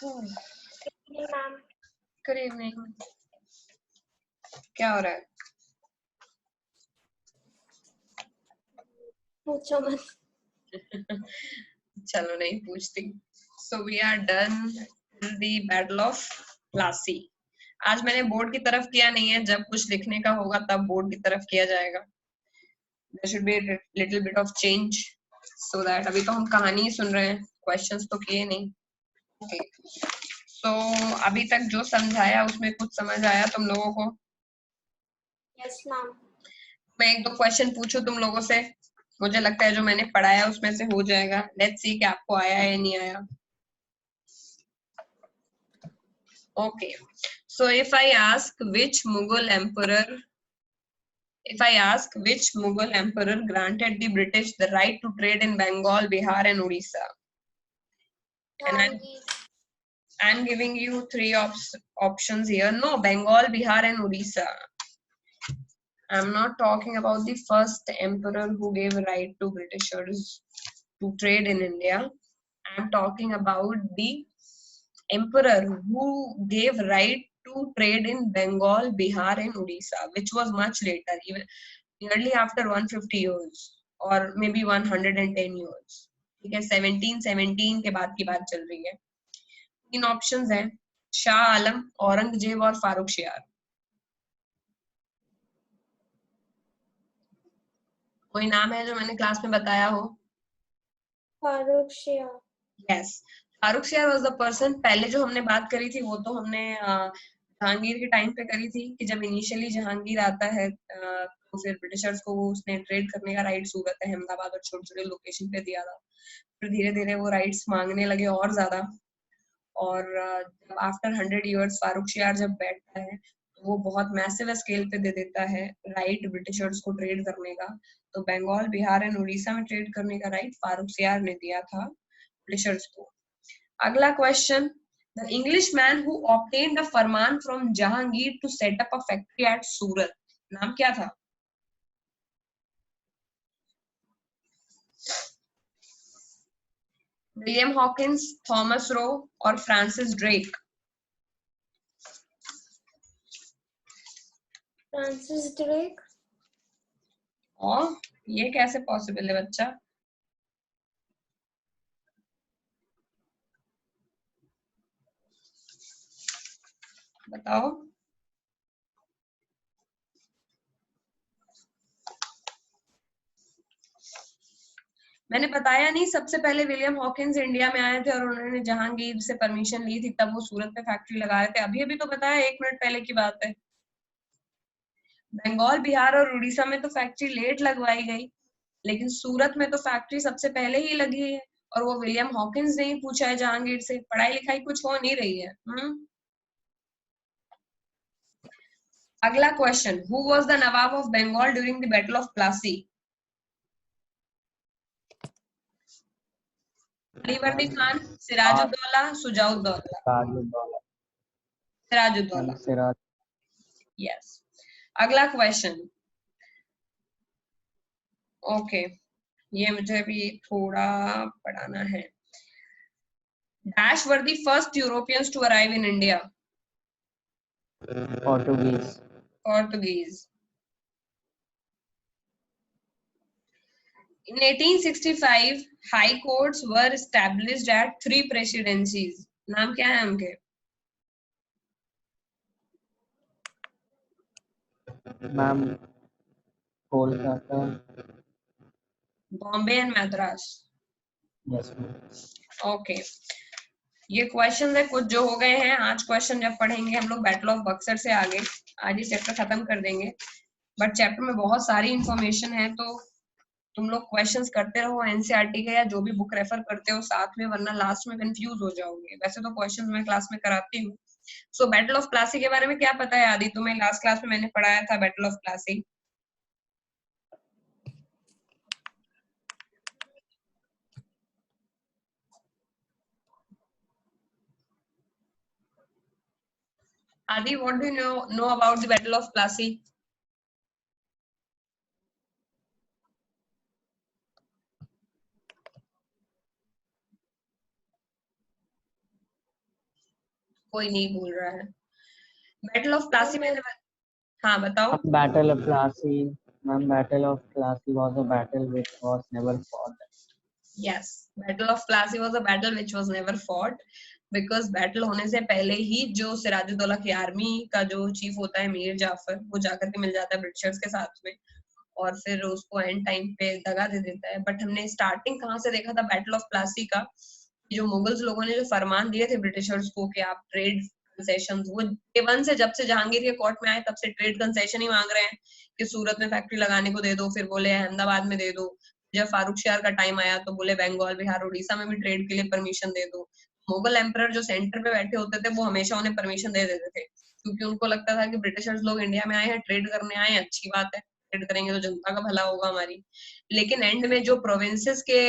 Ma'am good evening. क्या हो रहा है? पूछो मत। चलो नहीं पूछती। So we are done the battle of Plassey. आज मैंने बोर्ड की तरफ किया नहीं है, जब कुछ लिखने का होगा तब बोर्ड की तरफ किया जाएगा। There should be little bit of change so that. अभी तो हम कहानी ही सुन रहे हैं, क्वेश्चंस तो किए नहीं। ओके, सो अभी तक जो समझाया उसमें कुछ समझ आया तुम लोगों को? Yes ma'am. मैं एक दो क्वेश्चन पूछूं तुम लोगों से? मुझे लगता है जो मैंने पढ़ाया उसमें से हो जाएगा। लेट्स सी कि आपको आया है या नहीं आया। Okay, so if I ask which Mughal emperor granted the British the right to trade in Bengal, Bihar, and Odisha, and I'm giving you three options here. No, Bengal, Bihar, and Odisha. I'm not talking about the first emperor who gave right to Britishers to trade in India. I'm talking about the emperor who gave right to trade in Bengal, Bihar, and Odisha, which was much later, even nearly after 150 years or maybe 110 years. ठीक है, 1717 के बाद की बात चल रही है। तीन ऑप्शंस हैं, शाह आलम, औरंगजेब और फारूक शियार। कोई नाम है जो मैंने क्लास में बताया हो? Farrukhsiyar. Yes, Farrukhsiyar was the person. पहले जो हमने बात करी थी वो तो हमने जहांगीर के टाइम पे करी थी कि जब इनिशियली जहांगीर आता है तो फिर ब्रिटिशर्स को वो उसने ट्रेड करने का राइट सूरत, अहमदाबाद और छोटे छोटे लोकेशन पे दिया था। फिर धीरे धीरे वो राइट्स मांगने लगे और ज्यादा, और जब आफ्टर 100 years फारूक शियार जब बैठता है तो वो बहुत मैसिव स्केल पे दे देता है राइट ब्रिटिशर्स को ट्रेड करने का। तो बंगाल, बिहार एंड उड़ीसा में ट्रेड करने का राइट फारूक शियार ने दिया था ब्रिटिशर्स को। अगला question, the English man who obtained the farman from Jahangir to set up a factory at Surat, नाम क्या था? विलियम हॉकिंस, थॉमस रो और फ्रांसिस ड्रेक? Francis Drake. और ये कैसे पॉसिबल है बच्चा? बताओ। मैंने बताया नहीं, सबसे पहले विलियम हॉकिंस इंडिया में आए थे और उन्होंने जहांगीर से परमिशन ली थी, तब वो सूरत में फैक्ट्री लगा रहे थे। अभी अभी तो बताया, 1 मिनट पहले की बात है। बंगाल, बिहार और उड़ीसा में तो फैक्ट्री लेट लगवाई गई, लेकिन सूरत में तो फैक्ट्री सबसे पहले ही लगी है। और वो विलियम हॉकिंस ने ही पूछा है जहांगीर से। पढ़ाई लिखाई कुछ हो नहीं रही है। अगला question, who was the nawab of Bengal during the battle of Plassey? Alivardi Khan, Sirajuddaula, Shujauddaula? Sirajuddaula. Sirajuddaula, Siraj. Yes. अगला क्वेश्चन, ओके, ये मुझे भी थोड़ा पढ़ाना है। Dash were the first Europeans to arrive in India? Portuguese. Portuguese. In 1865, high courts were established at 3 presidencies. नाम क्या है उनके? Ma'am Kolkata. Bombay and Madras. Yes ma'am. Okay, ये क्वेश्चन है कुछ जो हो गए हैं। आज क्वेश्चन जब पढ़ेंगे हम लोग बैटल ऑफ बक्सर से आगे, आज ही चैप्टर खत्म कर देंगे। बट चैप्टर में बहुत सारी इंफॉर्मेशन है, तो तुम लोग क्वेश्चंस करते रहो एनसीईआरटी के या जो भी बुक रेफर करते हो साथ में, वरना लास्ट में कंफ्यूज हो जाओगे। वैसे तो क्वेश्चंस मैं क्लास में कराती हूँ। सो बैटल ऑफ प्लासी के बारे में क्या पता है आदि तुम्हें? लास्ट क्लास में मैंने पढ़ाया था बैटल ऑफ प्लासी। आदि, what do you know about the battle of Plassey? कोई नहीं भूल रहा है। बैटल ऑफ प्लासी मैं मैंने, हाँ बताओ। Battle of Plassey. Ma'am, Battle of Plassey was a battle which was never fought. Yes, battle of Plassey was a battle which was never fought, because battle होने से पहले ही जो सिराजुद्दौला की आर्मी का जो चीफ होता है मीर जाफर, वो जाकर के मिल जाता है ब्रिटिशर्स के साथ में, और फिर उसको एंड टाइम पे दगा दे देता है। बट हमने स्टार्टिंग कहाँ से देखा था बैटल ऑफ प्लासी का, जो मुगल्स लोगों ने जो फरमान दिए थे ब्रिटिशर्स को कि आप ट्रेड कंसेशन, वो डे वन से, जब से जहांगीर के कोर्ट में आए तब से ट्रेड कंसेशन ही मांग रहे हैं कि सूरत में फैक्ट्री लगाने को दे दो, फिर बोले अहमदाबाद में दे दो, जब फारूकशाह का टाइम आया तो बोले बंगाल, बिहार, उड़ीसा में भी ट्रेड के लिए परमिशन दे दो। मुगल एम्परर जो सेंटर पे बैठे होते थे वो हमेशा उन्हें परमिशन दे देते थे, क्योंकि उनको लगता था कि ब्रिटिशर्स लोग इंडिया में आए हैं, ट्रेड करने आए हैं, अच्छी बात है, ट्रेड करेंगे तो जनता का भला होगा हमारी। लेकिन एंड में जो प्रोविंसेस के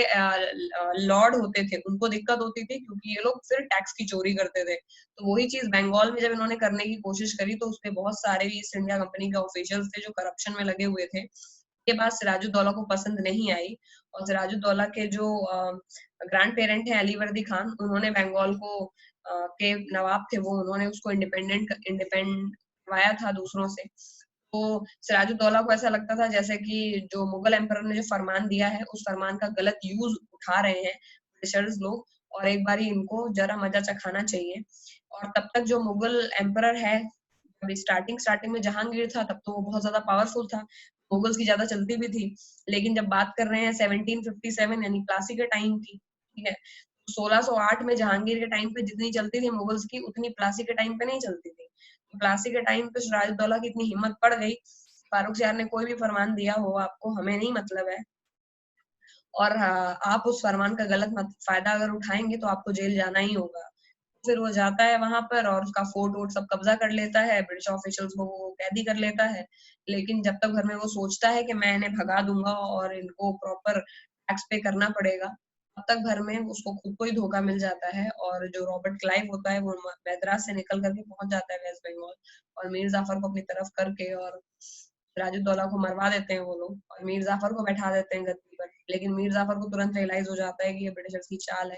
लॉर्ड होते थे उनको दिक्कत होती थी, क्योंकि ये लोग फिर टैक्स की चोरी करते थे। तो वही चीज बंगाल में जब इन्होंने करने की कोशिश करी तो उसमें बहुत सारे ईस्ट इंडिया कंपनी के ऑफिशियल्स थे जो करप्शन में लगे हुए थे। के बाद सिराजुद्दौला को पसंद नहीं आई, और सिराजुद्दौला के जो ग्रैंड पेरेंट है अलीवर्दी खान, उन्होंने बंगाल को के नवाब थे वो, उन्होंने उसको इंडिपेंडेंट करवाया था दूसरों से। तो सिराजुद्दौला को ऐसा लगता था जैसे कि जो मुगल एम्परर ने जो फरमान दिया है उस फरमान का गलत यूज उठा रहे हैं ब्रिटिशर्स लोग, और एक बार इनको जरा मजा चखाना चाहिए। और तब तक जो मुगल एम्परर है, अभी स्टार्टिंग में जहांगीर था तब तो वो बहुत ज्यादा पावरफुल था, मुगल्स की ज्यादा चलती भी थी। लेकिन जब बात कर रहे हैं 1757 यानी प्लासी के टाइम की, ठीक है, 1608 में जहांगीर के टाइम पे जितनी चलती थी मुगल्स की, उतनी प्लासी के टाइम पे नहीं चलती थी। तो प्लासी के टाइम पे सिराजुद्दौला की इतनी हिम्मत पड़ गई, फारूकशाह ने कोई भी फरमान दिया हो आपको, हमें नहीं मतलब है, और आप उस फरमान का गलत फायदा अगर उठाएंगे तो आपको जेल जाना ही होगा। फिर वो जाता है वहां पर और उसका फोर्ट वोट सब कब्जा कर लेता है, ब्रिटिश ऑफिशियल्स को वो कैदी कर लेता है। लेकिन जब तक घर में वो सोचता है कि मैं इन्हें भगा दूंगा और इनको प्रॉपर टैक्स पे करना पड़ेगा, तब तक घर में उसको खुद को ही धोखा मिल जाता है, और जो रॉबर्ट क्लाइव होता है वो मैद्रास से निकल करके पहुंच जाता है वेस्ट बंगाल, और मीर जाफर को अपनी तरफ करके और सिराजुद्दौला को मरवा देते हैं वो लोग, और मीर जाफर को बैठा देते हैं गद्दी पर। लेकिन मीर जाफर को तुरंत रियलाइज हो जाता है कि ये ब्रिटिशर्स की चाल है,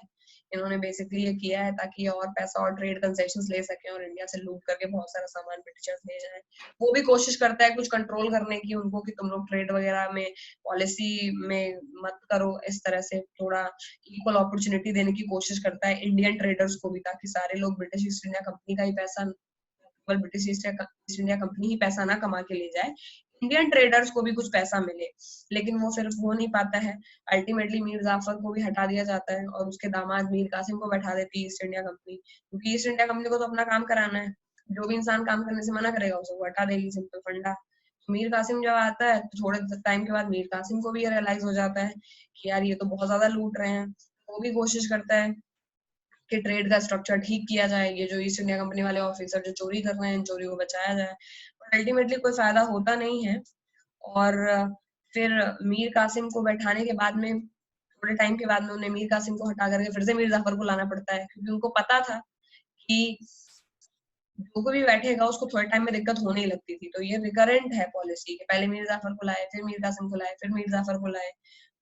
इन्होंने बेसिकली ये किया है ताकि ये और पैसा और ट्रेड कंसेशंस ले सके और इंडिया से लूट करके बहुत सारा सामान ब्रिटिशर्स ले जाए। वो भी कोशिश करता है कुछ कंट्रोल करने की उनको कि तुम लोग ट्रेड वगैरह में पॉलिसी में मत करो, इस तरह से थोड़ा इक्वल अपॉर्चुनिटी देने की कोशिश करता है इंडियन ट्रेडर्स को भी, ताकि सारे लोग ब्रिटिश ईस्ट इंडिया कंपनी का ही पैसा, केवल ब्रिटिश ईस्ट इंडिया कंपनी ही पैसा ना कमा के ले जाए, इंडियन ट्रेडर्स को भी कुछ पैसा मिले। लेकिन वो फिर हो नहीं पाता है। अल्टीमेटली मीर जाफर को भी हटा दिया जाता है और उसके दामाद मीर कासिम को बैठा देती है ईस्ट इंडिया कंपनी, क्योंकि ईस्ट इंडिया कंपनी को तो अपना काम कराना है, जो भी इंसान काम करने से मना करेगा उसे वो हटा देगी, सिंपल फंडा। मीर कासिम जब आता है तो थोड़े टाइम के बाद मीर कासिम को भी रियलाइज हो जाता है कि यार ये तो बहुत ज्यादा लूट रहे हैं। वो भी कोशिश करता है कि ट्रेड का स्ट्रक्चर ठीक किया जाए, ये जो ईस्ट इंडिया कंपनी वाले ऑफिसर जो चोरी कर रहे हैं इन चोरी को बचाया जाए, पर अल्टीमेटली कोई फायदा होता नहीं है। और फिर मीर कासिम को बैठाने के बाद में थोड़े टाइम के बाद में उन्हें मीर कासिम को हटा करके फिर से मीर जाफर को लाना पड़ता है, क्योंकि उनको पता था कि जो कोई भी बैठेगा उसको थोड़े टाइम में दिक्कत होने ही लगती थी। तो ये रिकरेंट है पॉलिसी कि पहले मीर जाफर को लाए, फिर मीर कासिम को लाए, फिर मीर जाफर को लाए,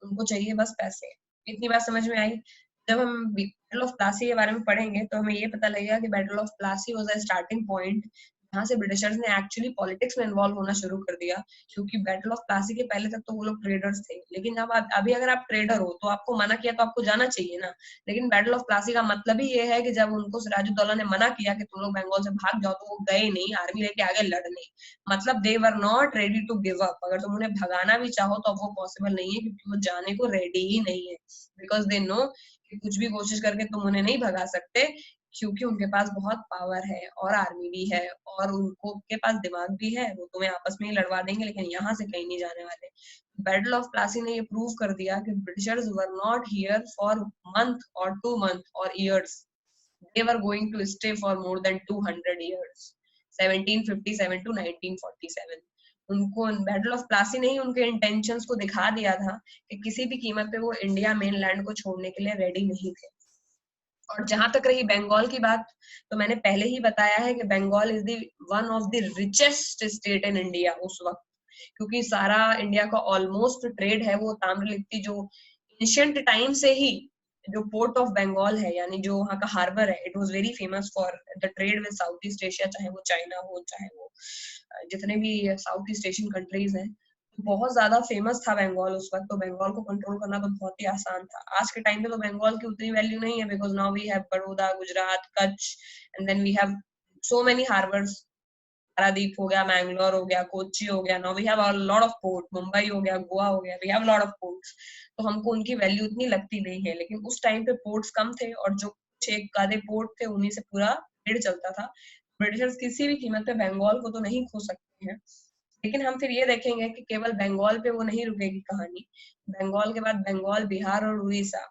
उनको चाहिए बस पैसे। इतनी बात समझ में आई। जब हम बैटल ऑफ प्लासी के बारे में पढ़ेंगे तो हमें ये पता लगेगा कि battle of Plassey was a starting point जहाँ से ब्रिटिशर्स ने एक्चुअली पॉलिटिक्स में इन्वॉल्व होना शुरू कर दिया, क्योंकि बैटल ऑफ प्लासी के पहले तक तो वो लोग ट्रेडर्स थे। लेकिन जब अभी अगर आप ट्रेडर हो तो आपको मना किया तो आपको जाना चाहिए ना। लेकिन बैटल ऑफ प्लासी का मतलब ही ये है कि जब उनको सिराजुद्दौला ने मना किया कि तुम लोग बंगाल से भाग जाओ, तो वो गए नहीं आर्मी लेके आगे लड़ने। मतलब they were not ready to give up. अगर तुम उन्हें भगाना भी चाहो तो वो पॉसिबल नहीं है, क्योंकि वो जाने को रेडी ही नहीं है, बिकॉज दे नो कि कुछ भी कोशिश करके तुम उन्हें नहीं भगा सकते, क्योंकि उनके पास बहुत पावर है और आर्मी भी है और उनको के पास दिमाग भी है, वो तुम्हें आपस में ही लड़वा देंगे, लेकिन यहाँ से कहीं नहीं जाने वाले। बैटल ऑफ प्लासी ने ये प्रूव कर दिया कि Britishers were not here for month और 2 months और years, they were going to stay for more than 200 years, 1757 to 1947। उनको बैटल ऑफ प्लासी ने ही उनके इंटेंशंस को दिखा दिया था कि किसी भी कीमत पे वो इंडिया मेनलैंड को छोड़ने के लिए रेडी नहीं थे। और जहां तक रही बंगाल की बात, तो मैंने पहले ही बताया है कि Bengal is the one of the richest state in India उस वक्त, क्योंकि सारा इंडिया का ऑलमोस्ट ट्रेड है वो ताम्रलिप्ति जो एंशिएंट टाइम से ही जो पोर्ट ऑफ बंगाल है, यानी जो वहाँ का हार्बर है, it was very famous for the trade with south east Asia, चाहे वो चाइना हो, चाहे वो जितने भी साउथ ईस्ट एशियन कंट्रीज हैं, बहुत ज्यादा फेमस था बंगाल उस वक्त। तो बंगाल को कंट्रोल करना तो बहुत ही आसान था। आज के टाइम पे तो बंगाल की उतनी वैल्यू नहीं है, because now we have Baroda, Gujarat, Kutch, and then we have so many harbours. Paradip हो गया, मैंगलोर हो गया, कोची हो गया, now we have a lot of port, Mumbai हो गया, गोवा हो गया, we have lot of ports. तो हमको उनकी वैल्यू उतनी लगती नहीं है, लेकिन उस टाइम पे पोर्ट्स कम थे और जो कुछ एक आधे पोर्ट थे उन्हीं से पूरा ट्रेड चलता था। ब्रिटिशर्स किसी भी कीमत पे बंगाल को तो नहीं खो सकते हैं। लेकिन हम फिर ये देखेंगे कि केवल बंगाल पे वो नहीं रुकेगी कहानी। बंगाल के बाद बंगाल, बिहार और उड़ीसा,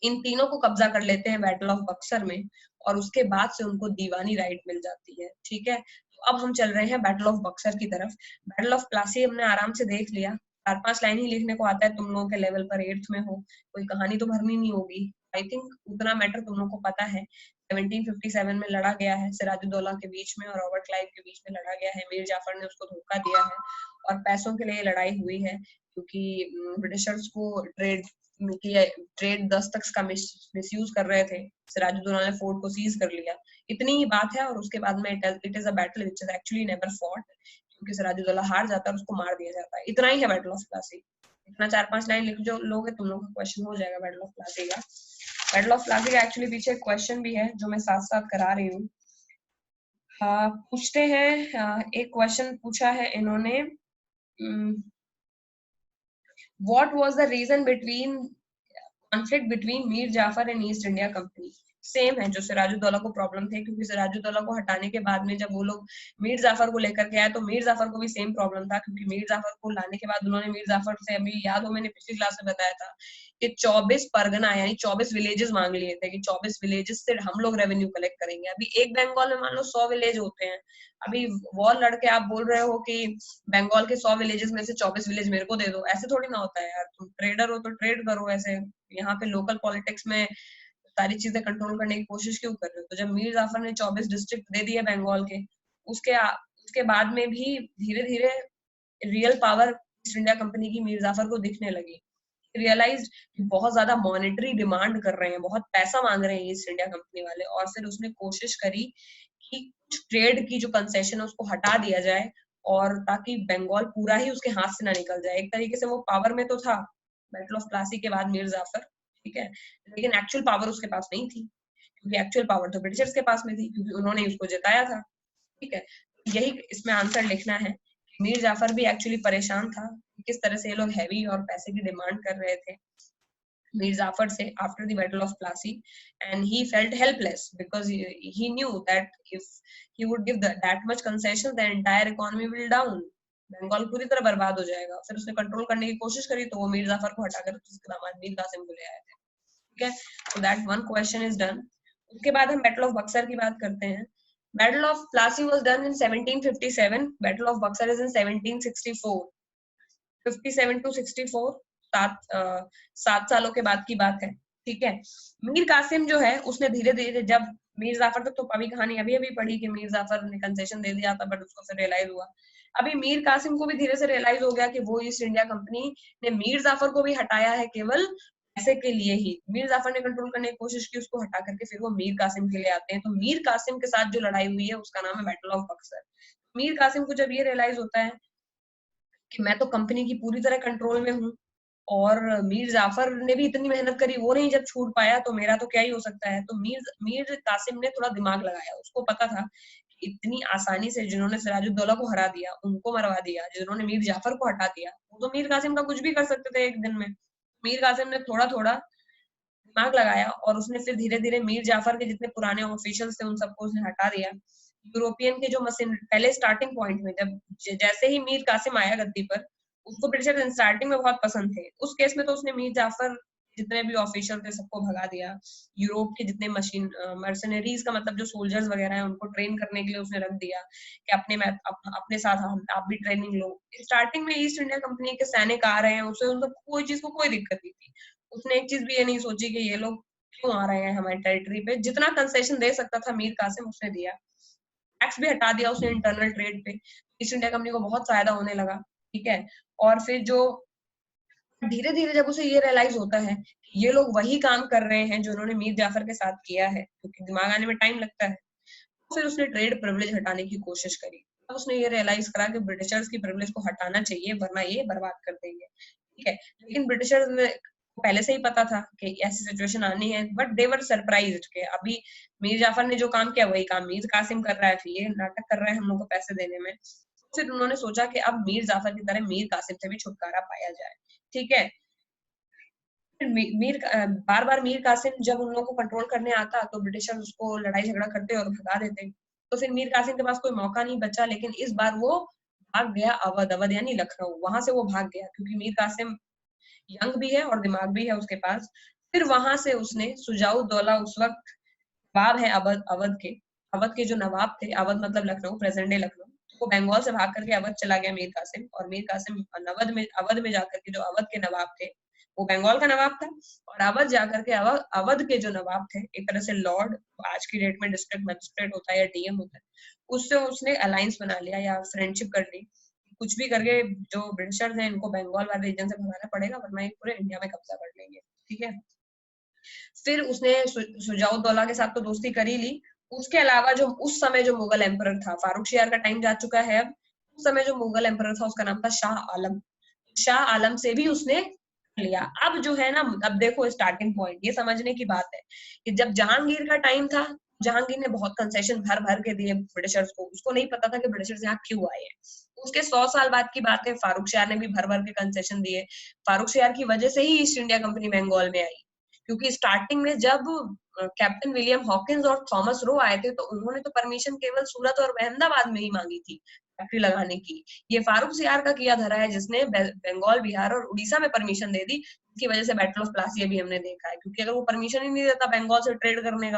इन तीनों को कब्जा कर लेते हैं बैटल ऑफ बक्सर में, और उसके बाद से उनको दीवानी राइट मिल जाती है। ठीक है, तो अब हम चल रहे हैं बैटल ऑफ बक्सर की तरफ। बैटल ऑफ प्लासी हमने आराम से देख लिया, 4-5 लाइन ही लिखने को आता है, तुम लोगों के लेवल पर 8th में हो, कोई कहानी तो भरनी नहीं होगी। आई थिंक उतना मैटर तुम लोगों को पता है। 1757 में लड़ा गया है सिराजुद्दौला के बीच में और रॉबर्ट क्लाइव के बीच में लड़ा गया है। मीर जाफर ने उसको धोखा दिया है और पैसों के लिए लड़ाई हुई है, क्योंकि ब्रिटिशर्स को ट्रेड दस्तक का मिसयूज कर रहे थे। सिराजुद्दौला ने फोर्ट को सीज कर लिया। इतनी ही बात है, और उसके बाद में it is a battle which is actually never fought, क्योंकि सिराजुद्दौला हार जाता है और उसको मार दिया जाता है। इतना ही है बैटल ऑफ प्लासी। इतना 4-5 लाइन लिख जो लोगे तुम लोग का क्वेश्चन हो जाएगा बैटल ऑफ प्लासी का। बैटल ऑफ प्लासी का एक्चुअली पीछे क्वेश्चन भी है जो मैं साथ साथ करा रही हूँ। पूछते हैं, एक क्वेश्चन पूछा है इन्होंने, what was the reason between conflict between Mir Jafar and East India Company. Same है जो सिराजुद्दौला को प्रॉब्लम थे, क्योंकि सिराजुद्दौला को हटाने के बाद में जब वो लोग मीर जाफर को लेकर के आए तो मीर जाफर को भी सेम प्रॉब्लम था, क्योंकि मीर जाफर को लाने के बाद उन्होंने मीर जाफर से, अभी याद हो मैंने पिछली क्लास में बताया था कि 24 परगना यानी 24 विलेजेस मांग लिए थे कि 24 विलेजेस से हम लोग रेवेन्यू कलेक्ट करेंगे। अभी एक बंगाल में मान लो 100 विलेज होते हैं, अभी वॉर लड़के आप बोल रहे हो कि बंगाल के 100 विलेजेस में से 24 विलेज मेरे को दे दो, ऐसे थोड़ी ना होता है यार। तुम ट्रेडर हो तो ट्रेड करो। ऐसे यहाँ पे लोकल पॉलिटिक्स में सारी चीजें कंट्रोल करने की कोशिश क्यों कर रहे हो? तो जब मीर जाफर ने 24 डिस्ट्रिक्ट दे दिए बंगाल के, उसके बाद में भी धीरे धीरे real power east India company की मीर जाफर को दिखने लगी। रियलाइज कि बहुत ज्यादा मॉनेटरी डिमांड कर रहे हैं, बहुत पैसा मांग रहे हैं ईस्ट इंडिया कंपनी वाले, और फिर उसने कोशिश करी कि कुछ ट्रेड की जो कंसेशन है उसको हटा दिया जाए, और ताकि बंगाल पूरा ही उसके हाथ से ना निकल जाए। एक तरीके से वो पावर में तो था बैटल ऑफ प्लासी के बाद मीर जाफर, ठीक है, लेकिन एक्चुअल पावर उसके पास नहीं थी, क्योंकि एक्चुअल पावर तो ब्रिटिशर्स के पास में थी, क्योंकि उन्होंने उसको जिताया था। ठीक है, यही इसमें आंसर लिखना है। मीर जाफर भी एक्चुअली परेशान था किस तरह से ये लोग हैवी और पैसे की डिमांड कर रहे थे मीर जाफर से after the battle of Plassey, and he felt helpless because he knew that if he would give that much concession the entire economy will down, Bengal पूरी तरह बर्बाद हो जाएगा। फिर उसने कंट्रोल करने की कोशिश करी, तो वो मीर जाफर को हटाकर उसके दामाद मीर कासिम को ले आए थे। ठीक है, so that one question is done. उसके बाद हम बैटल ऑफ बक्सर की बात करते हैं। Battle of Plassey was done in 1757, battle of Buxar is in 1764। 57 to 64, 7 सालों के बाद की बात है। ठीक है, मीर कासिम जो है उसने धीरे धीरे, जब मीर जाफर तक तो अभी कहानी अभी अभी पढ़ी कि मीर जाफर ने कंसेशन दे दिया था, बट उसको फिर रियलाइज हुआ। अभी मीर कासिम को भी धीरे से रियलाइज हो गया कि वो ईस्ट इंडिया कंपनी ने मीर जाफर को भी हटाया है केवल पैसे के लिए ही। मीर जाफर ने कंट्रोल करने की कोशिश की उसको हटा करके, फिर वो मीर कासिम के लिए आते हैं। तो मीर कासिम के साथ जो लड़ाई हुई है उसका नाम है बैटल ऑफ बक्सर। मीर कासिम को जब ये रियलाइज होता है कि मैं तो कंपनी की पूरी तरह कंट्रोल में हूँ, और मीर जाफर ने भी इतनी मेहनत करी, वो नहीं जब छूट पाया, तो मेरा तो क्या ही हो सकता है। तो मीर कासिम ने थोड़ा दिमाग लगाया। उसको पता था कि इतनी आसानी से जिन्होंने सिराजुद्दौला को हरा दिया उनको मरवा दिया, जिन्होंने मीर जाफर को हटा दिया वो तो मीर कासिम का कुछ भी कर सकते थे एक दिन में। मीर कासिम ने थोड़ा थोड़ा दिमाग लगाया, और उसने फिर धीरे धीरे मीर जाफर के जितने पुराने ऑफिशियल्स थे उन सबको उसने हटा दिया। यूरोपियन के जो मशीन पहले स्टार्टिंग पॉइंट में, जब जैसे ही मीर कासिम आया गद्दी पर, उसको ब्रिटिशर स्टार्टिंग में बहुत पसंद थे। उस केस में तो उसने मीर जाफर जितने भी ऑफिशियल थे सबको भगा दिया। यूरोप के जितने मर्सनरीज का मतलब जो सोल्जर्स वगैरह हैं उनको ट्रेन करने के लिए उसने रख दिया कि अपने साथ आप भी ट्रेनिंग लो। स्टार्टिंग में ईस्ट इंडिया कंपनी के सैनिक आ रहे हैं, उसे उनको कोई चीज को कोई दिक्कत नहीं थी। उसने एक चीज भी ये नहीं सोची कि ये लोग क्यों आ रहे हैं हमारे टेरिटरी पे। जितना कंसेशन दे सकता था मीर कासिम उसने दिया, टैक्स भी हटा दिया उसने इंटरनल ट्रेड पे। ईस्ट इंडिया कंपनी को बहुत फायदा होने लगा। ठीक है, और फिर जो धीरे धीरे जब उसे ये रियलाइज होता है ये लोग वही काम कर रहे हैं जो उन्होंने मीर जाफर के साथ किया है, क्योंकि दिमाग आने में टाइम लगता है। फिर उसने ट्रेड प्रिविलेज हटाने की कोशिश करी। अब उसने ये रियलाइज करा कि ब्रिटिशर्स की प्रिविलेज को हटाना चाहिए वरना ये बर्बाद कर देंगे, ठीक है। लेकिन ब्रिटिशर्स ने पहले से ही पता था कि ऐसी सिचुएशन आनी है, बट दे वर सरप्राइज्ड कि अभी मीर जाफर ने जो काम किया वही काम मीर कासिम कर रहा है, फिर ये नाटक कर रहा है हम लोग को पैसे देने में। फिर उन्होंने सोचा कि अब मीर जाफर की तरह मीर कासिम से भी छुटकारा पाया जाए, ठीक है। बार बार मीर कासिम जब उन लोगों को कंट्रोल करने आता तो ब्रिटिशर्स उसको लड़ाई झगड़ा करते और भगा देते। तो फिर मीर कासिम के पास कोई मौका नहीं बचा, लेकिन इस बार वो भाग गया अवध, अवध यानी लखनऊ, वहां से वो भाग गया क्योंकि मीर कासिम यंग भी है और दिमाग भी है उसके पास। फिर वहां से उसने सुजाउद्दौला, उस वक्त नवाब है अवध, अवध के जो नवाब थे, अवध मतलब लखनऊ, प्रेजेंट डे लखनऊ, वो बंगाल से भाग करके अवध चला गया मीर कासिम। और मीर कासिम अवध में जाकर के जो अवध के नवाब थे, वो बंगाल का नवाब था, और अवध जाकर के अवध के जो नवाब थे, एक तरह से लॉर्ड, आज की डेट में डिस्ट्रिक्ट मजिस्ट्रेट होता है या डीएम होता है, उससे उसने अलायंस बना लिया या फ्रेंडशिप कर ली। कुछ भी करके जो ब्रिटिशर्स हैं इनको बंगाल वाले रीजन से भगाना पड़ेगा वरना ये पूरे इंडिया में कब्जा कर लेंगे, ठीक है। फिर उसने सुजाउद्दौला के साथ तो दोस्ती कर ही ली। उसके अलावा जो उस समय जो मुगल एम्परर था, फारूकशियार का टाइम जा चुका है अब, उस समय जो मुगल एम्परर था उसका नाम था शाह आलम। शाह आलम से भी उसने लिया। अब जो है ना, अब देखो स्टार्टिंग पॉइंट ये समझने की बात है कि जब जहांगीर का टाइम था, जहांगीर ने बहुत कंसेशन भर भर के दिए ब्रिटिशर्स को। उसको नहीं पता था कि ब्रिटिशर्स यहाँ क्यों आए हैं। उसके 100 साल बाद की बात है, फारूकशियार ने भी भर भर के कंसेशन दिए। फारूकशियार की वजह से ही ईस्ट इंडिया कंपनी बंगाल में आई, क्योंकि स्टार्टिंग में जब कैप्टन विलियम हॉकिंस और थॉमस रो आए थे तो उन्होंने तो परमिशन केवल सूरत और अहमदाबाद में ही मांगी थी फैक्ट्री लगाने की। ये फारूकशियार का किया धरा है जिसने बंगाल, बिहार और उड़ीसा में परमिशन दे दी, जिसकी वजह से बैटल ऑफ प्लासी भी हमने देखा है। क्योंकि अगर वो परमिशन ही नहीं देता बंगाल से ट्रेड करने का,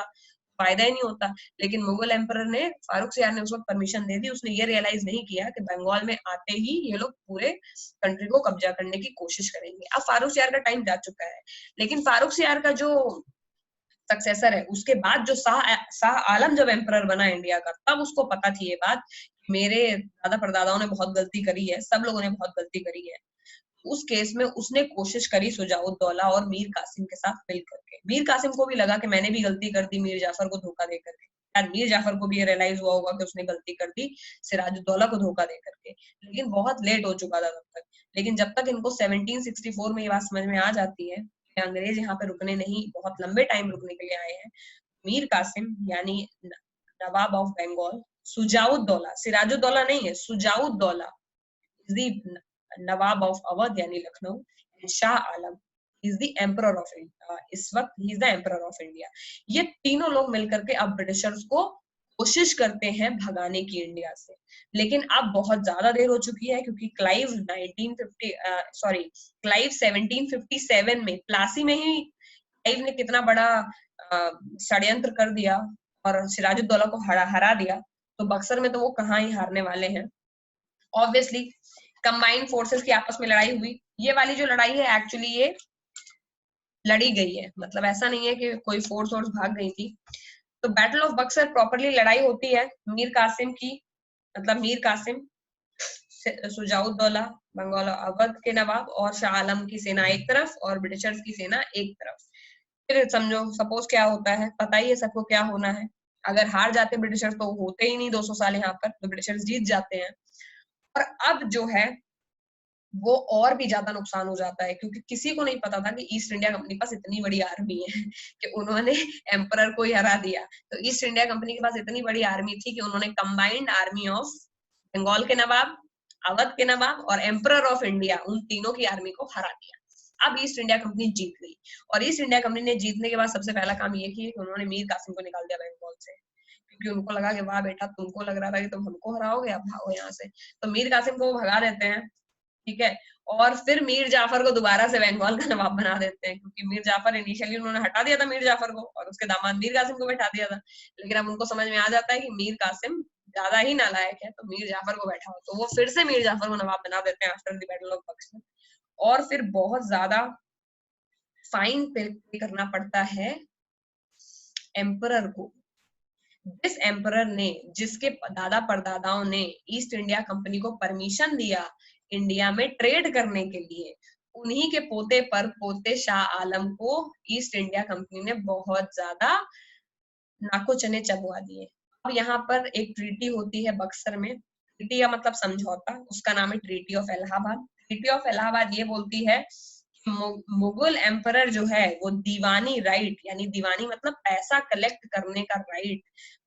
फायदा ही नहीं होता। लेकिन मुगल एम्परर ने, फारूकशियार ने उस वक्त परमिशन दे दी। उसने ये रियलाइज नहीं किया कि बंगाल में आते ही ये लोग पूरे कंट्री को कब्जा करने की कोशिश करेंगे। अब फारूकशियार का टाइम जा चुका है, लेकिन फारूकशियार का जो सक्सेसर है, उसके बाद जो शाह आलम जब एम्परर बना इंडिया का, तब उसको पता थी ये बात, मेरे दादा परदादाओं ने बहुत गलती करी है, सब लोगों ने बहुत गलती करी है। उस केस में उसने कोशिश करी सुजाउद्दौला और मीर कासिम के साथ मिल करके। मीर कासिम को भी लगा कि मैंने भी गलती कर दी मीर जाफर को धोखा दे करके। यार मीर जाफर को भी ये रियलाइज हुआ होगा कि उसने गलती कर दी सिराजुद्दौला को धोखा दे करके, लेकिन बहुत लेट हो चुका था तब तक। लेकिन जब तक इनको 1764 में ये बात समझ में आ जाती है कि अंग्रेज यहाँ पे रुकने नहीं, बहुत लंबे टाइम रुकने के लिए आए हैं, मीर कासिम यानी नवाब ऑफ बंगाल, सुजाउद्दौला, सिराजुद्दौला नहीं है, Shujauddaula is the Nawab of Awadh यानी Lucknow, and Shah Alam is the emperor of India. इस वक्त he is the emperor of India. ये तीनों लोग मिलकर के अब ब्रिटिशर्स को कोशिश करते हैं भगाने की इंडिया से, लेकिन अब बहुत ज्यादा देर हो चुकी है, क्योंकि क्लाइव 1757 में प्लासी में ही क्लाइव ने कितना बड़ा षड्यंत्र कर दिया और सिराजुद्दौला को हरा दिया। तो बक्सर में तो वो कहाँ ही हारने वाले हैं। ऑब्वियसली कंबाइंड फोर्सेस की आपस में लड़ाई हुई। ये वाली जो लड़ाई है एक्चुअली ये लड़ी गई है, मतलब ऐसा नहीं है कि कोई फोर्स भाग गई थी। तो बैटल ऑफ बक्सर प्रॉपरली लड़ाई होती है मीर कासिम की, मतलब मीर कासिम, सुजाउद्दौला बंगाल अवध के नवाब और शाह आलम की सेना एक तरफ और ब्रिटिशर्स की सेना एक तरफ। फिर समझो सपोज क्या होता है, पता ही है सबको क्या होना है। अगर हार जाते ब्रिटिशर्स तो होते ही नहीं 200 साल यहाँ पर, तो ब्रिटिशर्स जीत जाते हैं। और अब जो है वो और भी ज्यादा नुकसान हो जाता है, क्योंकि किसी को नहीं पता था कि ईस्ट इंडिया कंपनी के पास इतनी बड़ी आर्मी है कि उन्होंने एम्परर को ही हरा दिया। तो ईस्ट इंडिया कंपनी के पास इतनी बड़ी आर्मी थी कि उन्होंने कंबाइंड आर्मी ऑफ बंगाल के नवाब, अवध के नवाब और एम्परर ऑफ इंडिया, उन तीनों की आर्मी को हरा दिया। अब ईस्ट इंडिया कंपनी जीत गई, और ईस्ट इंडिया कंपनी ने जीतने के बाद सबसे पहला काम ये किया कि उन्होंने मीर कासिम को निकाल दिया बंगाल से, क्योंकि उनको लगा कि वाह बेटा तुमको लग रहा था कि तुम हमको हराओगे, अब भागो यहाँ से। तो मीर कासिम को भगा देते हैं, ठीक है। और फिर मीर जाफर को दोबारा से बंगाल का नवाब बना देते हैं, क्योंकि मीर जाफर इनिशियली उन्होंने हटा दिया था मीर जाफर को और उसके दामाद मीर कासिम को बैठा दिया था। लेकिन अब उनको समझ में आ जाता है कि मीर कासिम ज्यादा ही नालायक है, तो मीर जाफर को बैठा हो, तो वो फिर से मीर जाफर को नवाब बना देते हैं after the battle of Buxar. और फिर बहुत ज्यादा फाइन पे करना पड़ता है एम्परर को। जिस एम्परर ने, जिसके दादा परदादाओं ने ईस्ट इंडिया कंपनी को परमिशन दिया इंडिया में ट्रेड करने के लिए, उन्हीं के पोते पर पोते शाह आलम को ईस्ट इंडिया कंपनी ने बहुत ज्यादा नाको चने चबवा दिए। अब यहाँ पर एक ट्रीटी होती है बक्सर में, ट्रीटी का मतलब समझौता, उसका नाम है treaty of Allahabad. Treaty of Allahabad ये बोलती है मुगल एम्परर जो है वो दीवानी राइट, यानी दीवानी मतलब पैसा कलेक्ट करने का राइट,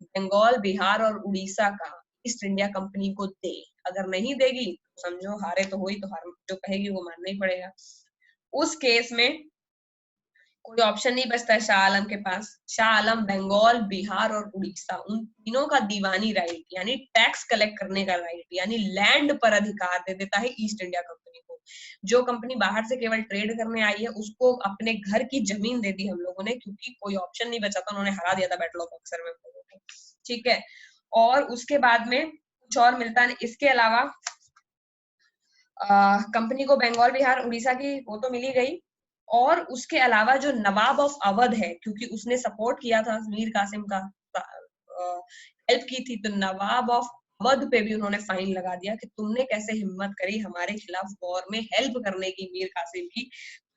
बंगाल, बिहार और उड़ीसा का ईस्ट इंडिया कंपनी को दे। अगर नहीं देगी तो समझो हारे तो हुई, तो हार जो कहेगी वो मानना ही पड़ेगा। उस केस में कोई ऑप्शन नहीं बचता है शाह आलम के पास। शाह आलम बंगाल, बिहार और उड़ीसा उन तीनों का दीवानी राइट यानी टैक्स कलेक्ट करने का राइट यानी लैंड पर अधिकार दे देता है ईस्ट इंडिया कंपनी को। जो कंपनी बाहर से केवल ट्रेड करने आई है उसको अपने घर की जमीन दे दी हम लोगों ने, क्योंकि कोई ऑप्शन नहीं बचा था, उन्होंने हरा दिया था बैटल ऑफ बक्सर में हम लोगों को। ठीक है, और उसके बाद में कुछ और मिलता है इसके अलावा। कंपनी को बंगाल, बिहार, उड़ीसा की वो तो मिल ही गई, और उसके अलावा जो नवाब ऑफ अवध है, क्योंकि उसने सपोर्ट किया था मीर कासिम का, हेल्प की थी, तो नवाब ऑफ अवध पे भी उन्होंने फाइन लगा दिया कि तुमने कैसे हिम्मत करी हमारे खिलाफ वॉर में हेल्प करने की मीर कासिम की।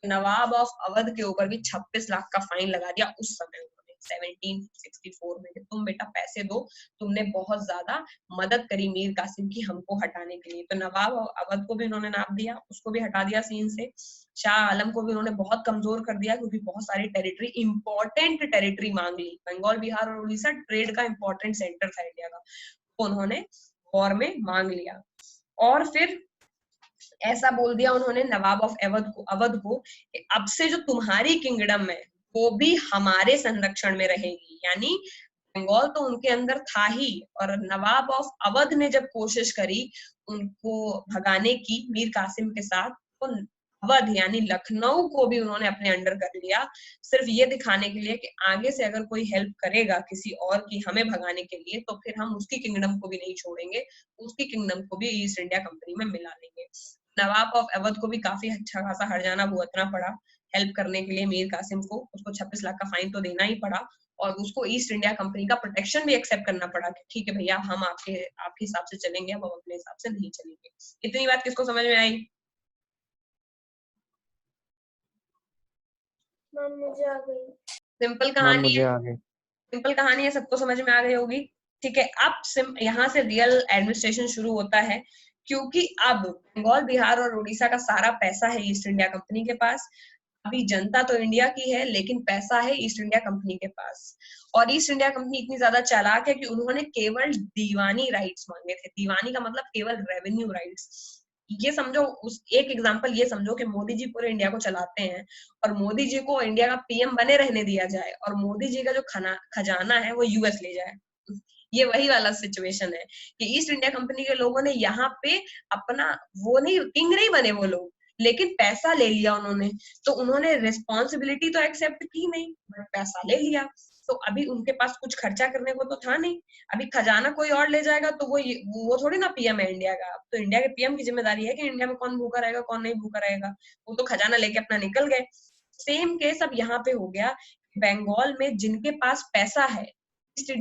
नवाब ऑफ अवध के ऊपर भी 26 लाख का फाइन लगा दिया उस समय उन्होंने 1764 में कि तुम बेटा पैसे दो, तुमने बहुत ज्यादा मदद करी मीर कासिम की हमको हटाने के लिए। तो नवाब अवध को भी उन्होंने नाप दिया, उसको भी हटा दिया सीन से। शाह आलम को भी उन्होंने बहुत कमजोर कर दिया क्योंकि बहुत सारी टेरिटरी, इंपॉर्टेंट टेरिटरी मांग ली। बंगाल, बिहार और उड़ीसा ट्रेड का इंपॉर्टेंट सेंटर था इंडिया का, तो उन्होंने वॉर में मांग लिया। और फिर ऐसा बोल दिया उन्होंने नवाब ऑफ अवध को अब से जो तुम्हारी किंगडम है वो भी हमारे संरक्षण में रहेगी। यानी बंगाल तो उनके अंदर था ही, और नवाब ऑफ अवध ने जब कोशिश करी उनको भगाने की मीर कासिम के साथ, तो अवध यानी लखनऊ को भी उन्होंने अपने अंडर कर लिया, सिर्फ ये दिखाने के लिए कि आगे से अगर कोई हेल्प करेगा किसी और की हमें भगाने के लिए तो फिर हम उसकी किंगडम को भी नहीं छोड़ेंगे, उसकी किंगडम को भी ईस्ट इंडिया कंपनी में मिला लेंगे। नवाब ऑफ अवध को भी काफी अच्छा खासा हरजाना भुगतना पड़ा हेल्प करने के लिए मीर कासिम को, उसको 26 लाख का फाइन तो देना ही पड़ा, और उसको ईस्ट इंडिया कंपनी का प्रोटेक्शन भी एक्सेप्ट करना पड़ा कि ठीक है भैया हम आपके हिसाब से चलेंगे, अब हम अपने हिसाब से नहीं चलेंगे। इतनी बात किसको समझ में आई? मैम मुझे आ गई। सिंपल मैम कहानी मुझे है, आ गई। सिंपल कहानी है, सबको समझ में आ गई होगी। ठीक है, अब यहाँ से रियल एडमिनिस्ट्रेशन शुरू होता है, क्योंकि अब बंगाल, बिहार और उड़ीसा का सारा पैसा है ईस्ट इंडिया कंपनी के पास। अभी जनता तो इंडिया की है लेकिन पैसा है ईस्ट इंडिया कंपनी के पास। और ईस्ट इंडिया कंपनी इतनी ज्यादा चालाक है कि उन्होंने केवल दीवानी राइट्स मांगे थे। दीवानी का मतलब केवल रेवेन्यू राइट्स। ये समझो, उस एक एग्जांपल ये समझो कि मोदी जी पूरे इंडिया को चलाते हैं और मोदी जी को इंडिया का पीएम बने रहने दिया जाए और मोदी जी का जो खजाना है वो यूएस ले जाए। ये वही वाला सिचुएशन है कि ईस्ट इंडिया कंपनी के लोगों ने यहाँ पे अपना, वो नहीं, किंग नहीं बने वो लोग, लेकिन पैसा ले लिया उन्होंने, तो उन्होंने रिस्पॉन्सिबिलिटी तो एक्सेप्ट की नहीं बट पैसा ले लिया। तो अभी उनके पास कुछ खर्चा करने को तो था नहीं, अभी खजाना कोई और ले जाएगा तो वो थोड़ी ना पीएम है इंडिया का। अब तो इंडिया के पीएम की जिम्मेदारी है कि इंडिया में कौन भूखा रहेगा कौन नहीं भूखा रहेगा। वो तो खजाना लेके अपना निकल गए। सेम केस अब यहाँ पे हो गया, बंगाल में जिनके पास पैसा है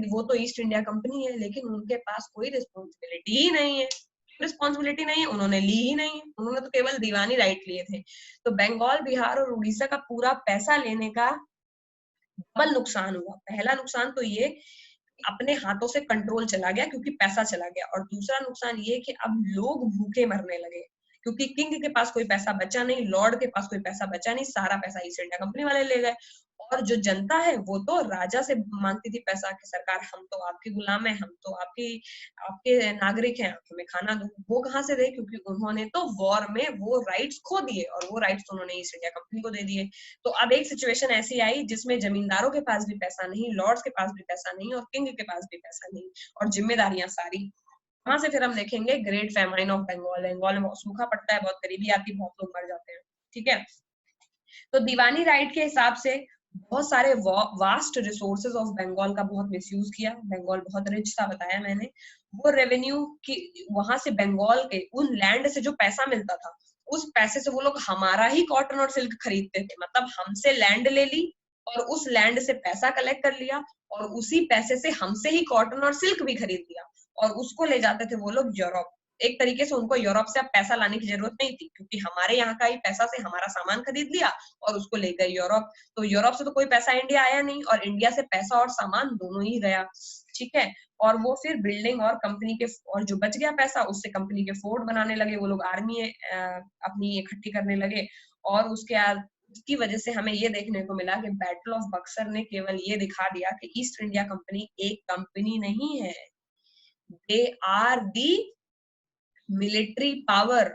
वो तो ईस्ट इंडिया कंपनी है, लेकिन उनके पास कोई रिस्पॉन्सिबिलिटी ही नहीं है। रिस्पॉन्सिबिलिटी नहीं है, उन्होंने ली ही नहीं है, उन्होंने तो केवल दीवानी राइट लिए थे। तो बंगाल, बिहार और उड़ीसा का पूरा पैसा लेने का डबल नुकसान हुआ। पहला नुकसान तो ये अपने हाथों से कंट्रोल चला गया क्योंकि पैसा चला गया, और दूसरा नुकसान ये कि अब लोग भूखे मरने लगे क्योंकि किंग के पास कोई पैसा बचा नहीं, लॉर्ड के पास कोई पैसा बचा नहीं, सारा पैसा ईस्ट इंडिया कंपनी वाले ले गए। और जो जनता है वो तो राजा से मांगती थी पैसा कि सरकार हम तो आपकी गुलाम है, हम तो आपके नागरिक हैं, हमें खाना दो। वो कहाँ से दे, क्योंकि उन्होंने तो वॉर में वो राइट्स खो दिए और वो राइट्स तो उन्होंने ईस्ट इंडिया कंपनी को दे दिए। तो अब एक सिचुएशन ऐसी आई जिसमें जमींदारों के पास भी पैसा नहीं, लॉर्ड्स के पास भी पैसा नहीं और किंग के पास भी पैसा नहीं, और जिम्मेदारियां सारी। वहां से फिर हम देखेंगे great famine of Bengal. Bengal में बहुत सूखा पड़ता है, बहुत गरीबी आती है, बहुत लोग मर जाते हैं। ठीक है, तो दीवानी राइट के हिसाब से बहुत सारे वास्ट रिसोर्सेज ऑफ बंगाल का बहुत मिसयूज किया। बंगाल बहुत रिच था बताया मैंने, वो रेवेन्यू की वहां से बंगाल के उन लैंड से जो पैसा मिलता था उस पैसे से वो लोग हमारा ही कॉटन और सिल्क खरीदते थे। मतलब हमसे लैंड ले ली और उस लैंड से पैसा कलेक्ट कर लिया और उसी पैसे से हमसे ही कॉटन और सिल्क भी खरीद लिया और उसको ले जाते थे वो लोग यूरोप। एक तरीके से उनको यूरोप से अब पैसा लाने की जरूरत नहीं थी, क्योंकि हमारे यहाँ का ही पैसा से हमारा सामान खरीद लिया और उसको ले गए यूरोप। तो यूरोप से तो कोई पैसा इंडिया आया नहीं, और इंडिया से पैसा और सामान दोनों ही गया, ठीक है। और वो फिर बिल्डिंग और कंपनी के, और जो बच गया पैसा उससे कंपनी के फोर्ट बनाने लगे, वो लोग आर्मी अपनी इकट्ठी करने लगे। और उसकी वजह से हमें ये देखने को मिला कि बैटल ऑफ बक्सर ने केवल ये दिखा दिया कि ईस्ट इंडिया कंपनी एक कंपनी नहीं है, they are the military power,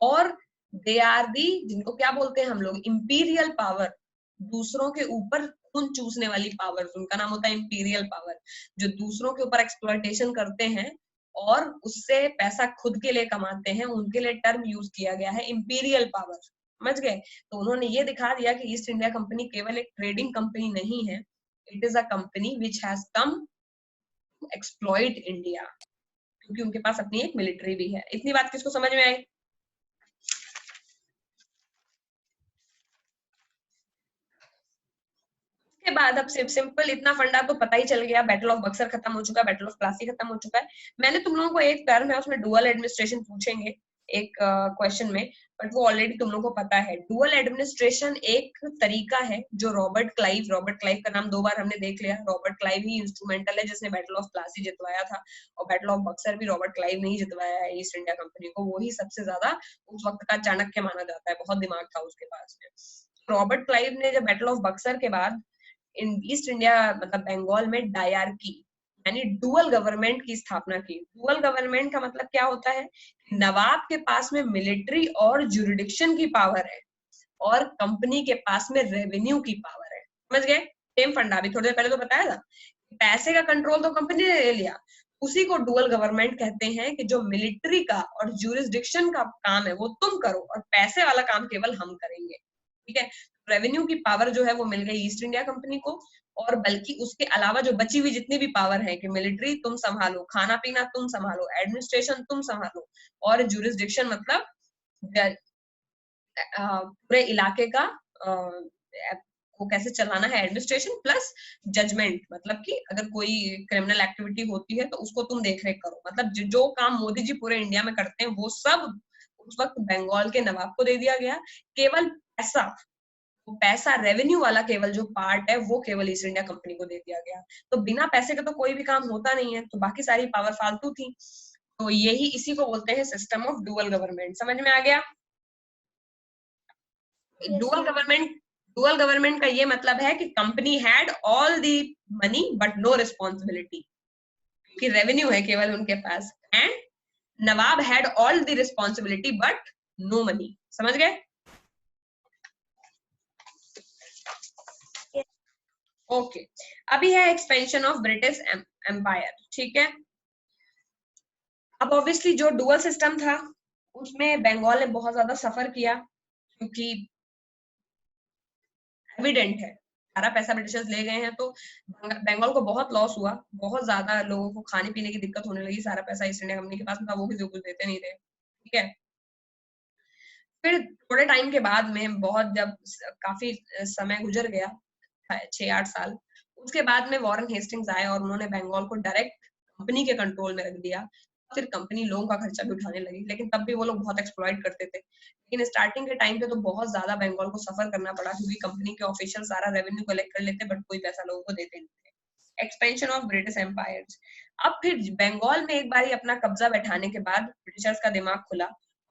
और दे आर दी, जिनको क्या बोलते हैं हम लोग, इंपीरियल पावर, दूसरों के ऊपर खून चूसने वाली पावर, उनका नाम होता है इंपीरियल पावर, जो दूसरों के ऊपर एक्सप्लॉयटेशन करते हैं और उससे पैसा खुद के लिए कमाते हैं, उनके लिए टर्म यूज किया गया है इंपीरियल पावर, समझ गए। तो उन्होंने ये दिखा दिया कि ईस्ट इंडिया कंपनी केवल एक ट्रेडिंग कंपनी नहीं है, it is a company which has come to exploit India, क्योंकि उनके पास अपनी एक मिलिट्री भी है। इतनी बात किसको समझ में आई? के बाद अब सिंपल इतना फंडा तो पता ही चल गया, बैटल ऑफ बक्सर खत्म हो चुका है, बैटल ऑफ प्लासी खत्म हो चुका है। मैंने तुम लोगों को एक टर्म है उसमें डुअल एडमिनिस्ट्रेशन पूछेंगे एक क्वेश्चन में, बट वो ऑलरेडी तुम लोगों को पता है। डुअल एडमिनिस्ट्रेशन एक तरीका है जो रॉबर्ट क्लाइव का नाम 2 बार हमने देख लिया। रॉबर्ट क्लाइव ही इंस्ट्रूमेंटल है जिसने बैटल ऑफ प्लासी जितवाया था, और बैटल ऑफ बक्सर भी रॉबर्ट क्लाइव ने ही जितवाया है ईस्ट इंडिया कंपनी को। वो ही सबसे ज्यादा उस वक्त का चाणक्य माना जाता है, बहुत दिमाग था उसके पास में। रॉबर्ट क्लाइव ने जब बैटल ऑफ बक्सर के बाद इन ईस्ट इंडिया मतलब बंगाल में डायरकी यानी डुअल गवर्नमेंट की स्थापना की। डुअल गवर्नमेंट का मतलब क्या होता है? नवाब के पास में मिलिट्री और जुरिडिक्शन की पावर है, और कंपनी के पास में रेवेन्यू की पावर है, समझ गए? सेम फंडा भी थोड़ी देर पहले तो बताया था, पैसे का कंट्रोल तो कंपनी ने ले लिया, उसी को डुअल गवर्नमेंट कहते हैं, कि जो मिलिट्री का और जुरिडिक्शन का काम है वो तुम करो, और पैसे वाला काम केवल हम करेंगे, ठीक है। रेवेन्यू की पावर जो है वो मिल गई ईस्ट इंडिया कंपनी को, और बल्कि उसके अलावा जो बची हुई जितनी भी पावर है कि मिलिट्री तुम संभालो, खाना पीना तुम संभालो, एडमिनिस्ट्रेशन तुम संभालो, और जुरिस्डिक्शन मतलब पूरे इलाके का को कैसे चलाना है, एडमिनिस्ट्रेशन प्लस जजमेंट, मतलब कि अगर कोई क्रिमिनल एक्टिविटी होती है तो उसको तुम देख रेख करो। मतलब जो काम मोदी जी पूरे इंडिया में करते हैं वो सब उस वक्त बंगाल के नवाब को दे दिया गया। केवल पैसा रेवेन्यू वाला केवल जो पार्ट है वो केवल ईस्ट इंडिया कंपनी को दे दिया गया। तो बिना पैसे के तो कोई भी काम होता नहीं है, तो बाकी सारी पावर फालतू थी। तो यही इसी को बोलते हैं सिस्टम ऑफ डुअल गवर्नमेंट। समझ में आ गया? डुअल गवर्नमेंट का ये मतलब है कि company had all the money but no responsibility, क्योंकि रेवेन्यू है केवल उनके पास, and Nawab had all the responsibility but no money. समझ गए? ओके अभी है एक्सपेंशन ऑफ ब्रिटिश एम्पायर, ठीक है। अब ऑब्वियसली जो डुअल सिस्टम था उसमें बंगाल ने बहुत ज्यादा सफर किया, क्योंकि एविडेंट है सारा पैसा ब्रिटिशर्स ले गए हैं, तो बंगाल को बहुत लॉस हुआ, बहुत ज्यादा लोगों को खाने पीने की दिक्कत होने लगी, सारा पैसा ईस्ट इंडिया कंपनी के पास था, वो किसी को कुछ देते नहीं थे, ठीक है। फिर थोड़े टाइम के बाद में बहुत जब काफी समय गुजर गया 6-8 साल, उसके बाद में वॉरेन हेस्टिंग्स आए और उन्होंने बंगाल को डायरेक्ट कंपनी के कंट्रोल में रख दिया। फिर कंपनी लोगों का खर्चा भी उठाने लगी, लेकिन तब भी वो लोग बहुत एक्सप्लॉइट करते थे। लेकिन स्टार्टिंग के टाइम पे तो बहुत ज्यादा बंगाल को सफर करना पड़ा, क्योंकि कंपनी के ऑफिशियल सारा रेवेन्यू कलेक्ट कर लेते बट कोई पैसा लोगों को देते नहीं थे। Expansion of British empires. अब फिर बंगाल में एक बार अपना कब्जा बैठाने के बाद ब्रिटिशर्स का दिमाग खुला,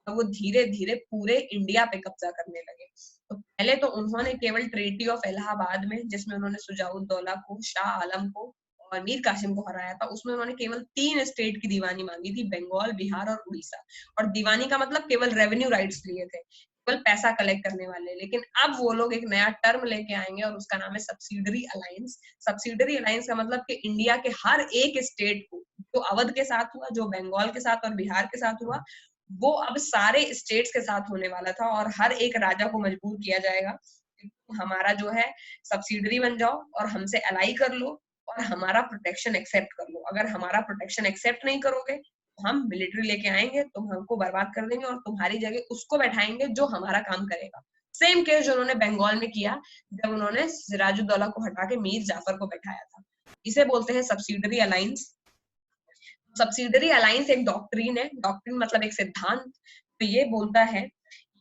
तो वो धीरे धीरे पूरे इंडिया पे कब्जा करने लगे। तो पहले तो उन्होंने केवल ट्रीटी ऑफ इलाहाबाद में, जिसमें उन्होंने सुजाउद्दौला को, शाह आलम को और मीर कासिम को हराया था, उसमें उन्होंने केवल 3 स्टेट की दीवानी मांगी थी, बंगाल, बिहार और उड़ीसा। और दीवानी का मतलब केवल रेवेन्यू राइट्स लिए थे, केवल पैसा कलेक्ट करने वाले। लेकिन अब वो लोग एक नया टर्म लेके आएंगे और उसका नाम है सब्सिडरी अलायंस। सब्सिडरी अलायंस का मतलब कि इंडिया के हर एक स्टेट को, जो अवध के साथ हुआ, जो बंगाल के साथ और बिहार के साथ हुआ, वो अब सारे स्टेट्स के साथ होने वाला था। और हर एक राजा को मजबूर किया जाएगा कि हमारा जो है सब्सिडरी बन जाओ और हमसे अलाई कर लो और हमारा प्रोटेक्शन एक्सेप्ट कर लो। अगर हमारा प्रोटेक्शन एक्सेप्ट नहीं करोगे तो हम मिलिट्री लेके आएंगे, तुम हमको बर्बाद कर देंगे और तुम्हारी जगह उसको बैठाएंगे जो हमारा काम करेगा। सेम केस जो उन्होंने बंगाल में किया जब उन्होंने सिराजुद्दौला को हटा के मीर जाफर को बैठाया था। इसे बोलते हैं सब्सिडरी अलायंस। सब्सिडरी अलायंस एक डॉक्ट्रिन है, डॉक्ट्रिन मतलब एक सिद्धांत, तो ये बोलता है,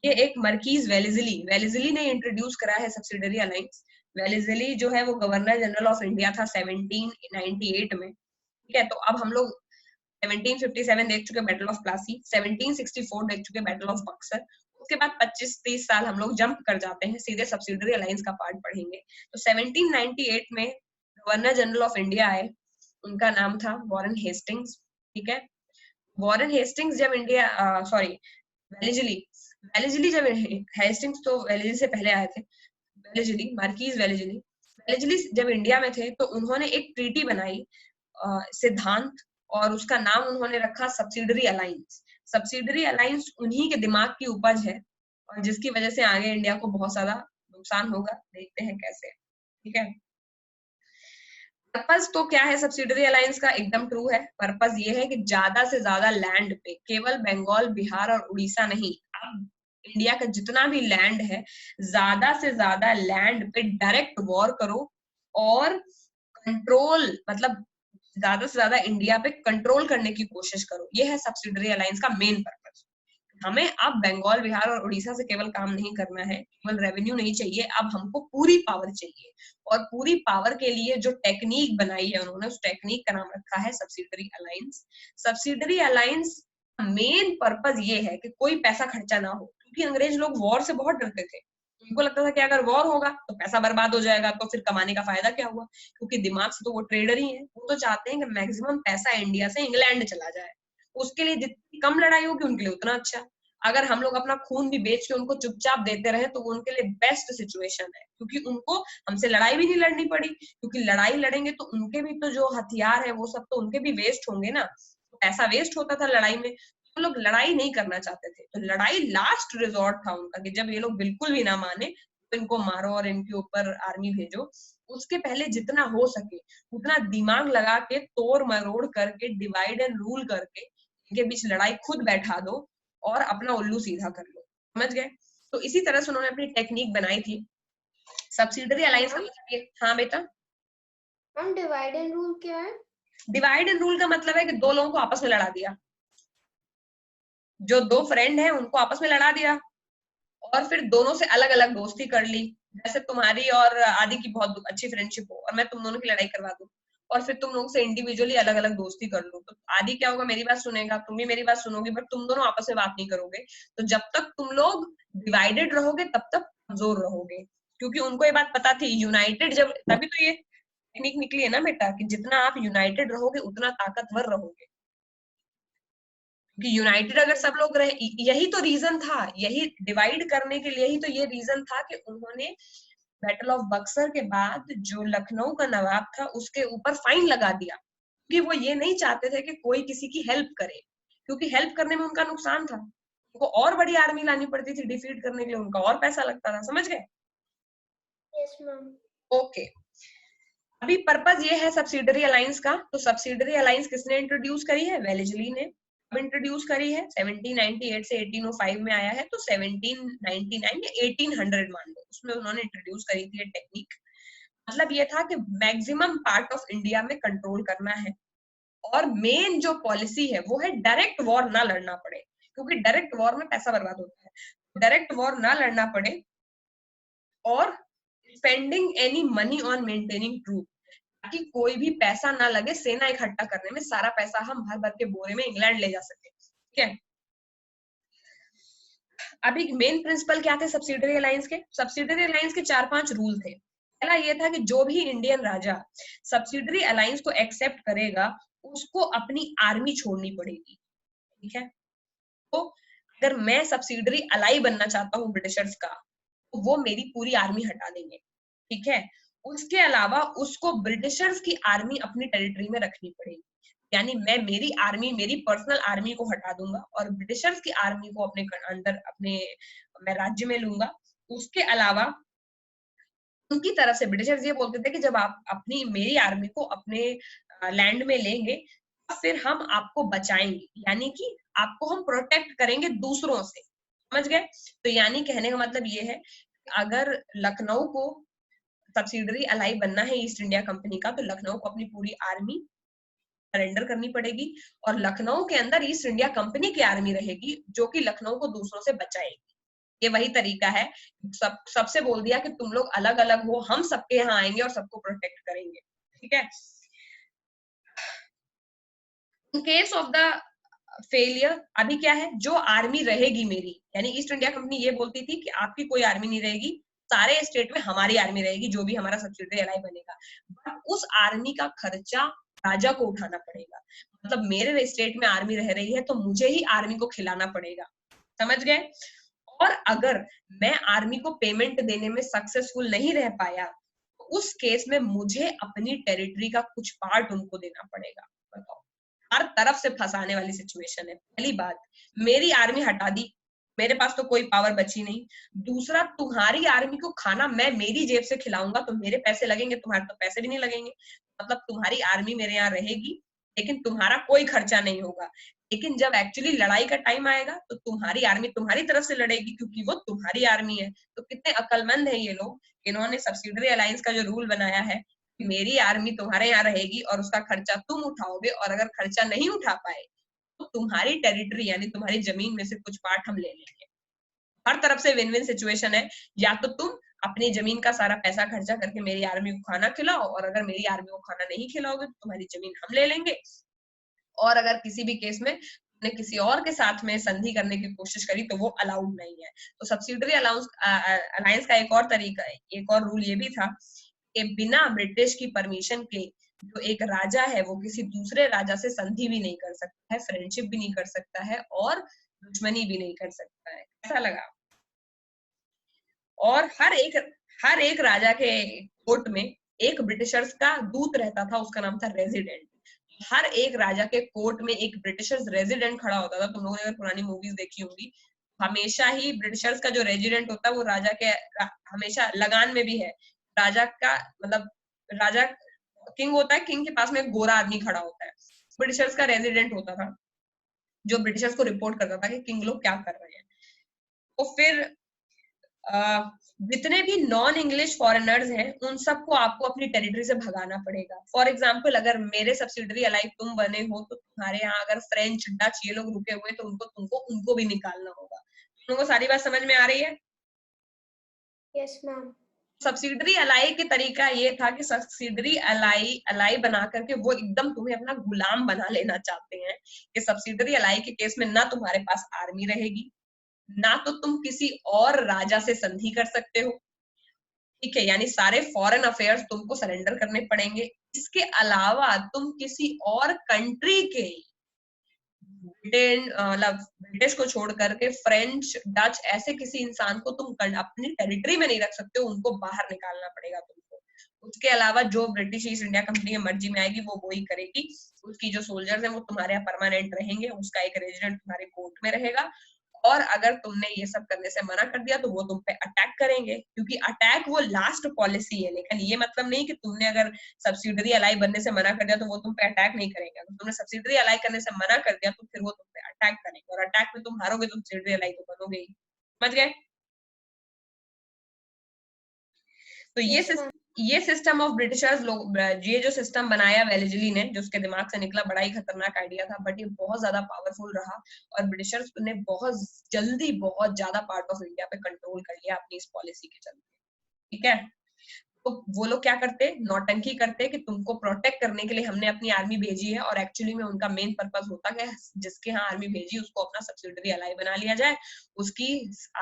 ये एक मर्कीज वेलेजली ने इंट्रोड्यूस करा है सब्सिडरी अलायंस। वेलेजली जो है वो गवर्नर जनरल ऑफ इंडिया था 1798 में, ठीक है। तो अब हम लोग 1757 देख चुके बैटल ऑफ प्लासी, 1764 देख चुके बैटल ऑफ बक्सर, उसके बाद 25-30 साल हम लोग जंप कर जाते हैं, सीधे सब्सिडरी अलायंस का पार्ट पढ़ेंगे। तो 1798 में गवर्नर जनरल ऑफ इंडिया आए, उनका नाम था वॉरेन हेस्टिंग्स, ठीक है। वॉरेन हेस्टिंग्स जब इंडिया सॉरी वेलेजली जब हेस्टिंग्स तो वेलेजली से पहले आए थे, वेलेजली मार्कीज वेलेजली जब इंडिया में थे तो उन्होंने एक ट्रीटी बनाई, सिद्धांत, और उसका नाम उन्होंने रखा सब्सिडरी अलायंस। सब्सिडरी अलायंस उन्हीं के दिमाग की उपज है और जिसकी वजह से आगे इंडिया को बहुत ज्यादा नुकसान होगा, देखते हैं कैसे, ठीक है। पर्पस तो क्या है सब्सिडरी अलायंस का, एकदम ट्रू है। पर्पस ये है कि ज्यादा से ज्यादा लैंड पे, केवल बंगाल, बिहार और उड़ीसा नहीं, अब इंडिया का जितना भी लैंड है, ज्यादा से ज्यादा लैंड पे डायरेक्ट वॉर करो और कंट्रोल, मतलब ज्यादा से ज्यादा इंडिया पे कंट्रोल करने की कोशिश करो। ये है सब्सिडरी अलायंस का मेन पर्पस। हमें अब बंगाल, बिहार और उड़ीसा से केवल काम नहीं करना है, केवल रेवेन्यू नहीं चाहिए, अब हमको पूरी पावर चाहिए। और पूरी पावर के लिए जो टेक्निक बनाई है उन्होंने, उस टेक्निक का नाम रखा है subsidiary alliance. Subsidiary alliance main purpose ये है कि कोई पैसा खर्चा ना हो, क्योंकि अंग्रेज लोग वॉर से बहुत डरते थे। उनको लगता था कि अगर वॉर होगा तो पैसा बर्बाद हो जाएगा, तो फिर कमाने का फायदा क्या हुआ, क्योंकि दिमाग से तो वो ट्रेडर ही है। वो तो चाहते हैं कि मैक्सिमम पैसा इंडिया से इंग्लैंड चला जाए, उसके लिए जितनी कम लड़ाई होगी उनके लिए उतना अच्छा। अगर हम लोग अपना खून भी बेच के उनको चुपचाप देते रहे तो वो उनके लिए बेस्ट सिचुएशन है, क्योंकि उनको हमसे लड़ाई भी नहीं लड़नी पड़ी, क्योंकि लड़ाई लड़ेंगे तो उनके भी तो जो हथियार है वो सब तो उनके भी वेस्ट होंगे ना, पैसा वेस्ट होता था लड़ाई में। तो लोग लड़ाई नहीं करना चाहते थे, तो लड़ाई लास्ट रिजॉर्ट था उनका, कि जब ये लोग बिल्कुल भी ना माने तो इनको मारो और इनके ऊपर आर्मी भेजो। उसके पहले जितना हो सके उतना दिमाग लगा के, तोड़ मरोड़ करके, डिवाइड एंड रूल करके इनके बीच लड़ाई खुद बैठा दो और अपना उल्लू सीधा कर लो, समझ गए। तो इसी तरह से उन्होंने अपनी टेक्निक बनाई थी सब्सिडरी अलायंस का मतलब ये। हाँ बेटा, हम डिवाइड एंड रूल क्या है? डिवाइड एंड रूल का मतलब है कि दो लोगों को आपस में लड़ा दिया, जो दो फ्रेंड हैं उनको आपस में लड़ा दिया, और फिर दोनों से अलग अलग दोस्ती कर ली। जैसे तुम्हारी और आदि की बहुत अच्छी फ्रेंडशिप हो और मैं तुम दोनों की लड़ाई करवा दूं, और फिर तुम लोगों से इंडिविजुअली अलग अलग दोस्ती कर लो, तो आदि क्या होगा, मेरी बात सुनेगा, तुम भी मेरी बात सुनोगी, बट तुम दोनों आपस में बात नहीं करोगे। तो जब तक तुम लोग डिवाइडेड रहोगे तब तक कमजोर रहोगे, क्योंकि उनको ये बात पता थी यूनाइटेड जब, तभी तो ये टेक्निक निकली है ना बेटा, कि जितना आप यूनाइटेड रहोगे उतना ताकतवर रहोगे। कि यूनाइटेड अगर सब लोग रहे, यही तो रीजन था, यही डिवाइड करने के लिए ही तो ये रीजन था कि उन्होंने बैटल ऑफ बक्सर के बाद जो लखनऊ का नवाब था उसके ऊपर फाइन लगा दिया, क्योंकि वो ये नहीं चाहते थे कि कोई किसी की हेल्प करे, क्योंकि हेल्प करने में उनका नुकसान था, उनको और बड़ी आर्मी लानी पड़ती थी डिफीट करने के लिए, उनका और पैसा लगता था, समझ गए। Yes ma'am. ओके, अभी पर्पस ये है सब्सिडरी अलायंस का। तो सब्सिडरी अलायंस किसने इंट्रोड्यूस करी है, वेलेजली ने। अब इंट्रोड्यूस करी है 1798 से 1805 में आया है, तो 1799 या 1800 मान लो, उसमें उन्होंने इंट्रोड्यूस करी थी ये टेक्निक। मतलब ये था कि मैक्सिमम पार्ट ऑफ इंडिया में कंट्रोल करना है, और मेन जो पॉलिसी है वो है डायरेक्ट वॉर ना लड़ना पड़े, क्योंकि डायरेक्ट वॉर में पैसा बर्बाद होता है। डायरेक्ट वॉर ना लड़ना पड़े, और spending any money on maintaining troop, ताकि कोई भी पैसा ना लगे सेना इकट्ठा करने में, सारा पैसा हम भर भर के बोरे में इंग्लैंड ले जा सके, ठीक है। अभी मेन प्रिंसिपल क्या थे सब्सिडरी अलायंस के, सब्सिडरी अलायंस के 4-5 रूल थे। पहला ये था कि जो भी इंडियन राजा सब्सिडरी अलायंस को एक्सेप्ट करेगा उसको अपनी आर्मी छोड़नी पड़ेगी, ठीक है। तो अगर मैं सब्सिडरी अलाई बनना चाहता हूँ ब्रिटिशर्स का, तो वो मेरी पूरी आर्मी हटा देंगे, ठीक है। उसके अलावा उसको ब्रिटिशर्स की आर्मी अपनी टेरिटरी में रखनी पड़ेगी, यानी मैं मेरी आर्मी, मेरी पर्सनल आर्मी को हटा दूंगा और ब्रिटिशर्स की आर्मी को अपने अंडर, अपने मैं राज्य में लूंगा। उसके अलावा उनकी तरफ से ब्रिटिशर्स ये बोलते थे कि जब आप अपनी, मेरी आर्मी को अपने लैंड में लेंगे फिर हम आपको बचाएंगे, यानी कि आपको हम प्रोटेक्ट करेंगे दूसरों से, समझ गए। तो यानी कहने का मतलब ये है, अगर लखनऊ को सब्सिडरी अलाई बनना है ईस्ट इंडिया कंपनी का, तो लखनऊ को अपनी पूरी आर्मी सरेंडर करनी पड़ेगी, और लखनऊ के अंदर ईस्ट इंडिया कंपनी की आर्मी रहेगी जो कि लखनऊ को दूसरों से बचाएगी। ये वही तरीका है, सबसे बोल दिया कि तुम लोग अलग अलग हो, हम सबके यहाँ आएंगे और सबको प्रोटेक्ट करेंगे, ठीक है। In case of the failure, अभी क्या है, जो आर्मी रहेगी मेरी, यानी ईस्ट इंडिया कंपनी ये बोलती थी कि आपकी कोई आर्मी नहीं रहेगी, सारे स्टेट में हमारी आर्मी रहेगी, जो भी हमारा सब्सिडियरी एलाई बनेगा, बट उस आर्मी का खर्चा राजा को उठाना पड़ेगा। मतलब मेरे स्टेट में आर्मी रह रही है तो मुझे ही आर्मी को खिलाना पड़ेगा, समझ गए। और अगर मैं आर्मी को पेमेंट देने में सक्सेसफुल नहीं रह पाया तो उस केस में मुझे अपनी टेरिटरी का कुछ पार्ट उनको देना पड़ेगा। बताओ, हर तरफ से फंसाने वाली सिचुएशन है। पहली बात, मेरी आर्मी हटा दी, मेरे पास तो कोई पावर बची नहीं। दूसरा, तुम्हारी आर्मी को खाना मैं मेरी जेब से खिलाऊंगा तो मेरे पैसे लगेंगे, तुम्हारे तो पैसे भी नहीं लगेंगे। मतलब तुम्हारी आर्मी मेरे यहाँ रहेगी लेकिन तुम्हारा कोई खर्चा नहीं होगा। लेकिन जब एक्चुअली लड़ाई का टाइम आएगा तो तुम्हारी आर्मी तुम्हारी तरफ से लड़ेगी क्योंकि वो तुम्हारी आर्मी है। तो कितने अक्लमंद है ये लोग, इन्होंने सब्सिडरी अलायंस का जो रूल बनाया है, मेरी आर्मी तुम्हारे यहाँ रहेगी और उसका खर्चा तुम उठाओगे, और अगर खर्चा नहीं उठा पाए तो तुम्हारी टेरिटरी यानी तुम्हारी जमीन में से कुछ पार्ट हम ले लेंगे। हर तरफ से विन विन सिचुएशन है। या तो तुम अपनी जमीन का सारा पैसा खर्चा करके मेरी आर्मी को खाना खिलाओ, और अगर मेरी आर्मी को खाना नहीं खिलाओगे तो तुम्हारी जमीन हम ले लेंगे। और अगर किसी भी केस में ने किसी और के साथ में संधि करने की कोशिश करी तो वो अलाउड नहीं है। तो सब्सिडरी अलायंस का एक और तरीका, एक और रूल ये भी था कि बिना ब्रिटिश की परमिशन के जो एक राजा है वो किसी दूसरे राजा से संधि भी नहीं कर सकता है, फ्रेंडशिप भी नहीं कर सकता है, और दुश्मनी भी नहीं कर सकता है। कैसा लगा? और हर एक राजा के कोर्ट में एक ब्रिटिशर्स का दूत रहता था, उसका नाम था रेजिडेंट। हर एक राजा के कोर्ट में एक ब्रिटिशर्स रेजिडेंट खड़ा होता था। तुम लोगों ने अगर पुरानी मूवीज देखी होंगी, हमेशा ही ब्रिटिशर्स का जो रेजिडेंट होता है वो राजा के हमेशा लगान में भी है। राजा का मतलब राजा किंग होता है, किंग के पास में एक गोरा आदमी खड़ा होता है, ब्रिटिशर्स का रेजिडेंट होता था जो ब्रिटिशर्स को रिपोर्ट करता था कि किंग लोग क्या कर रहे हैं। तो फिर जितने भी नॉन इंग्लिश फॉरेनर्स हैं उन सबको आपको अपनी टेरिटरी से भगाना पड़ेगा। फॉर एग्जाम्पल, अगर मेरे सब्सिडरी अलाइव तुम बने हो तो तुम्हारे यहाँ अगर फ्रेंच, डच ये लोग रुके हुए तो उनको भी निकालना होगा। तुम लोगों को सारी बात समझ में आ रही है? Yes ma'am. सब्सिडरी अलाई के तरीका ये था कि सब्सिडरी अलाई बना करके वो एकदम तुम्हें अपना गुलाम बना लेना चाहते हैं कि सब्सिडरी अलाई के केस में ना तुम्हारे पास आर्मी रहेगी, ना तो तुम किसी और राजा से संधि कर सकते हो, ठीक है, यानी सारे फॉरेन अफेयर्स तुमको सरेंडर करने पड़ेंगे। इसके अलावा तुम किसी और कंट्री के, ब्रिटेन मतलब ब्रिटिश को छोड़ करके फ्रेंच, डच, ऐसे किसी इंसान को तुम अपनी टेरिटरी में नहीं रख सकते हो, उनको बाहर निकालना पड़ेगा तुमको। उसके अलावा जो ब्रिटिश ईस्ट इंडिया कंपनी की मर्जी में आएगी वो वही करेगी। उसकी जो सोल्जर्स हैं वो तुम्हारे यहाँ परमानेंट रहेंगे, उसका एक रेजिडेंट तुम्हारे कोर्ट में रहेगा, और अगर तुमने ये सब करने से मना कर दिया तो वो तुम पे अटैक करेंगे, क्योंकि अटैक वो लास्ट पॉलिसी है। लेकिन ये मतलब नहीं कि तुमने अगर सब्सिडरी अलाई बनने से मना कर दिया तो वो तुम पे अटैक नहीं करेंगे। अगर तुमने सब्सिडरी अलाई करने से मना कर दिया तो फिर वो तुम पे अटैक करेंगे, और अटैक में तुम हारोगे तो सब्सिडरी अलाई तो बनोगे ही। समझ गए? तो ये सिस्टम ऑफ ब्रिटिशर्स लोग, ये जो सिस्टम बनाया वेलेस्ली ने, जो उसके दिमाग से निकला, बड़ा ही खतरनाक आइडिया था, बट ये बहुत ज्यादा पावरफुल रहा और ब्रिटिशर्स ने बहुत जल्दी बहुत ज्यादा पार्ट ऑफ इंडिया पे कंट्रोल कर लिया अपनी इस पॉलिसी के चलते, ठीक है। तो वो लोग क्या करते, नौटंकी करते कि तुमको प्रोटेक्ट करने के लिए हमने अपनी आर्मी भेजी है, और एक्चुअली में उनका मेन पर्पस होता है जिसके यहाँ आर्मी भेजी उसको अपना सब्सिडरी अलाई बना लिया जाए, उसकी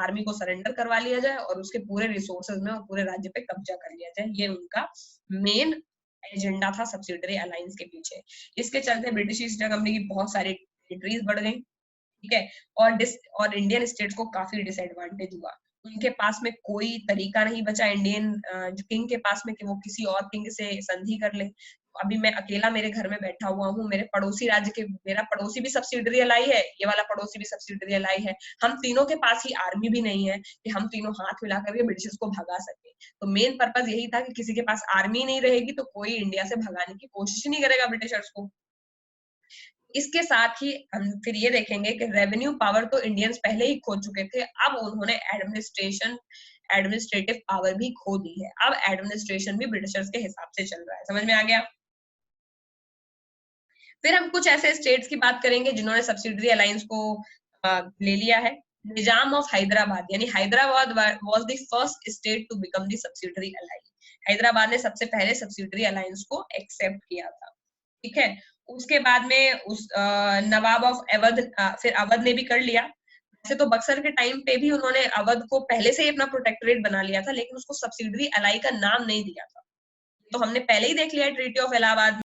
आर्मी को सरेंडर करवा लिया जाए और उसके पूरे रिसोर्सेज में और पूरे राज्य पे कब्जा कर लिया जाए। ये उनका मेन एजेंडा था सब्सिडरी अलायंस के पीछे। इसके चलते ब्रिटिश ईस्ट इंडिया कंपनी की बहुत सारी टेरिटरीज बढ़ गई, ठीक है, और इंडियन स्टेट्स को काफी डिसएडवांटेज हुआ। उनके पास में कोई तरीका नहीं बचा इंडियन किंग के पास में कि वो किसी और किंग से संधि कर ले। अभी मैं अकेला मेरे घर में बैठा हुआ हूँ, मेरे पड़ोसी राज्य के, मेरा पड़ोसी भी सब्सिडरी अलाई है, ये वाला पड़ोसी भी सब्सिडरी अलाई है, हम तीनों के पास ही आर्मी भी नहीं है कि हम तीनों हाथ मिला करके ब्रिटिशर्स को भगा सके। तो मेन पर्पस यही था कि किसी के पास आर्मी नहीं रहेगी तो कोई इंडिया से भगाने की कोशिश ही नहीं करेगा ब्रिटिशर्स को। इसके साथ ही हम फिर ये देखेंगे कि रेवेन्यू पावर तो इंडियंस पहले ही खो चुके थे, अब उन्होंने एडमिनिस्ट्रेटिव पावर भी खो दी है। अब एडमिनिस्ट्रेशन भी ब्रिटिशर्स के हिसाब से चल रहा है। समझ में आ गया? फिर हम कुछ ऐसे स्टेट्स की बात करेंगे जिन्होंने सब्सिडरी अलायंस को ले लिया है। निजाम ऑफ हैदराबाद, यानी Hyderabad was the first state to become the subsidiary alliance. Hyderabad ने सबसे पहले सब्सिडरी अलायंस को एक्सेप्ट किया था, ठीक है। उसके बाद में उस नवाब ऑफ अवध, फिर अवध ने भी कर लिया। वैसे तो बक्सर के टाइम पे भी उन्होंने अवध को पहले से ही अपना प्रोटेक्टोरेट बना लिया था, लेकिन उसको सब्सिडरी अलाई का नाम नहीं दिया था। तो हमने पहले ही देख लिया ट्रीटी ऑफ इलाहाबाद